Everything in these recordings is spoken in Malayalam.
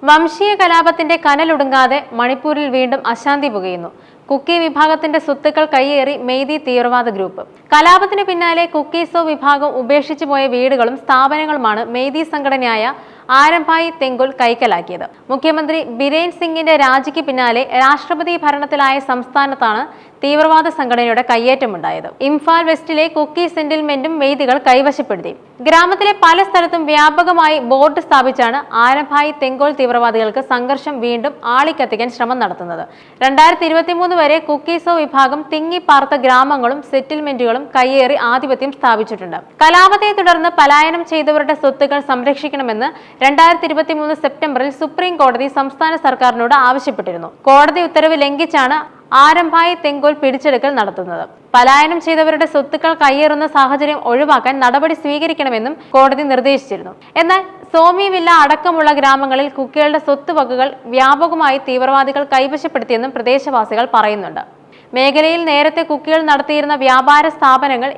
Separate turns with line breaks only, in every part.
വംശീയ കലാപത്തിന്റെ കനലൊടുങ്ങാതെ മണിപ്പൂരിൽ വീണ്ടും അശാന്തി പുകയുന്നു. കുക്കി വിഭാഗത്തിന്റെ സ്വത്തുക്കൾ കയ്യേറി മെയ്തി തീവ്രവാദ ഗ്രൂപ്പ്. കലാപത്തിന് പിന്നാലെ കുക്കീസോ വിഭാഗം ഉപേക്ഷിച്ചു പോയ വീടുകളും സ്ഥാപനങ്ങളുമാണ് മെയ്തി സംഘടനയായ ആരംഭായി തെങ്കുൽ കൈക്കലാക്കിയത്. മുഖ്യമന്ത്രി ബിരേൻ സിംഗിന്റെ രാജിക്ക് പിന്നാലെ രാഷ്ട്രപതി ഭരണത്തിലായ സംസ്ഥാനത്താണ് തീവ്രവാദ സംഘടനയുടെ കയ്യേറ്റമുണ്ടായത്. ഇംഫാൽ വെസ്റ്റിലെ കുക്കി സെറ്റിൽമെന്റും മെയ്തികൾ കൈവശപ്പെടുത്തി. ഗ്രാമത്തിലെ പല സ്ഥലത്തും വ്യാപകമായി ബോർഡ് സ്ഥാപിച്ചാണ് ആരംഭായി തെങ്കോൽ തീവ്രവാദികൾക്ക് സംഘർഷം വീണ്ടും ആളിക്കത്തിക്കാൻ ശ്രമം നടത്തുന്നത്. 2023 വരെ കുക്കീസോ വിഭാഗം തിങ്ങിപ്പാർത്ത ഗ്രാമങ്ങളും സെറ്റിൽമെന്റുകളും കയ്യേറി ആധിപത്യം സ്ഥാപിച്ചിട്ടുണ്ട്. കലാപത്തെ തുടർന്ന് പലായനം ചെയ്തവരുടെ സ്വത്തുക്കൾ സംരക്ഷിക്കണമെന്ന് 2023 സെപ്റ്റംബറിൽ സുപ്രീം കോടതി സംസ്ഥാന സർക്കാരിനോട് ആവശ്യപ്പെട്ടിരുന്നു. കോടതി ഉത്തരവ് ലംഘിച്ചാണ് ആരംഭായി തെങ്കോൽ പിടിച്ചെടുക്കൽ നടത്തുന്നത്. പലായനം ചെയ്തവരുടെ സ്വത്തുക്കൾ കയ്യേറുന്ന സാഹചര്യം ഒഴിവാക്കാൻ നടപടി സ്വീകരിക്കണമെന്നും കോടതി നിർദ്ദേശിച്ചിരുന്നു. എന്നാൽ സോമിവില്ല അടക്കമുള്ള ഗ്രാമങ്ങളിൽ കുക്കികളുടെ സ്വത്തുവകകൾ വ്യാപകമായി തീവ്രവാദികൾ കൈവശപ്പെടുത്തിയെന്നും പ്രദേശവാസികൾ പറയുന്നുണ്ട്. മേഖലയിൽ നേരത്തെ കുക്കികൾ നടത്തിയിരുന്ന വ്യാപാര സ്ഥാപനങ്ങൾ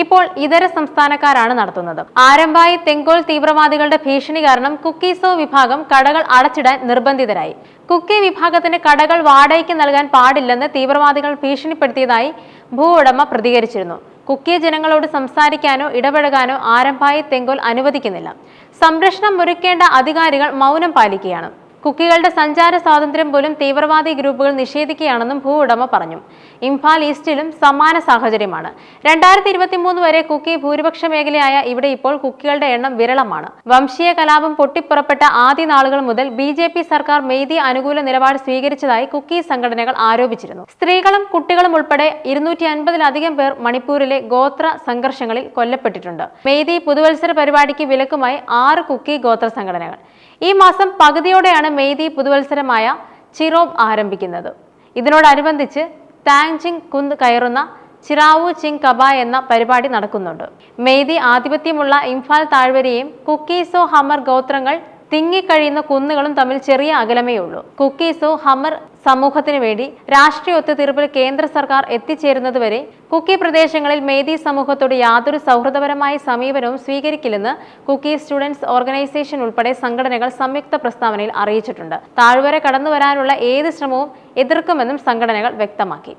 ഇപ്പോൾ ഇതര സംസ്ഥാനക്കാരാണ് നടത്തുന്നത്. ആരംഭായി തെങ്കോൽ തീവ്രവാദികളുടെ ഭീഷണി കാരണം കുക്കീസോ വിഭാഗം കടകൾ അടച്ചിടാൻ നിർബന്ധിതരായി. കുക്കി വിഭാഗത്തിന് കടകൾ വാടകയ്ക്ക് നൽകാൻ പാടില്ലെന്ന് തീവ്രവാദികൾ ഭീഷണിപ്പെടുത്തിയതായി ഭൂ ഉടമ പ്രതികരിച്ചിരുന്നു. കുക്കി ജനങ്ങളോട് സംസാരിക്കാനോ ഇടപഴകാനോ ആരംഭായി തെങ്കോൽ അനുവദിക്കുന്നില്ല. സംരക്ഷണം ഒരുക്കേണ്ട അധികാരികൾ മൗനം പാലിക്കുകയാണ്. കുക്കികളുടെ സഞ്ചാര സ്വാതന്ത്ര്യം പോലും തീവ്രവാദി ഗ്രൂപ്പുകൾ നിഷേധിക്കുകയാണെന്നും ഭൂ ഉടമ പറഞ്ഞു. ഇംഫാൽ ഈസ്റ്റിലും സമാന സാഹചര്യമാണ്. 2023 വരെ കുക്കി ഭൂരിപക്ഷ മേഖലയായ ഇവിടെ ഇപ്പോൾ കുക്കികളുടെ എണ്ണം വിരളമാണ്. വംശീയ കലാപം പൊട്ടിപ്പുറപ്പെട്ട ആദ്യ നാളുകൾ മുതൽ BJP സർക്കാർ മെയ്തി അനുകൂല നിലപാട് സ്വീകരിച്ചതായി കുക്കി സംഘടനകൾ ആരോപിച്ചിരുന്നു. സ്ത്രീകളും കുട്ടികളും ഉൾപ്പെടെ 250-ലധികം പേർ മണിപ്പൂരിലെ ഗോത്ര സംഘർഷങ്ങളിൽ കൊല്ലപ്പെട്ടിട്ടുണ്ട്. മെയ്തി പുതുവത്സര പരിപാടിക്ക് വിലക്കുമായി 6 കുക്കി ഗോത്ര സംഘടനകൾ. ഈ മാസം പകുതിയോടെയാണ് മെയ്തി പുതുവത്സരമായ ചിറോബ് ആരംഭിക്കുന്നത്. ഇതിനോടനുബന്ധിച്ച് താങ്ജിങ് കുന്ത് കയറുന്ന ചിറാവു ചിങ് കബ എന്ന പരിപാടി നടക്കുന്നുണ്ട്. മെയ്തി ആധിപത്യമുള്ള ഇംഫാൽ താഴ്വരയും കുക്കീസോ ഹമർ ഗോത്രങ്ങൾ തിങ്ങിക്കഴിയുന്ന കുന്നുകളും തമ്മിൽ ചെറിയ അകലമേ ഉള്ളൂ. കുക്കീസോ ഹമർ സമൂഹത്തിനു വേണ്ടി രാഷ്ട്രീയ ഒത്തുതീർപ്പിൽ കേന്ദ്ര സർക്കാർ എത്തിച്ചേരുന്നതുവരെ കുക്കി പ്രദേശങ്ങളിൽ മെയ്തി സമൂഹത്തോട് യാതൊരു സൗഹൃദപരമായ സമീപനവും സ്വീകരിക്കില്ലെന്ന് കുക്കി സ്റ്റുഡൻസ് ഓർഗനൈസേഷൻ ഉൾപ്പെടെ സംഘടനകൾ സംയുക്ത പ്രസ്താവനയിൽ അറിയിച്ചിട്ടുണ്ട്. താഴ്വര കടന്നുവരാനുള്ള ഏത് ശ്രമവും എതിർക്കുമെന്നും സംഘടനകൾ വ്യക്തമാക്കി.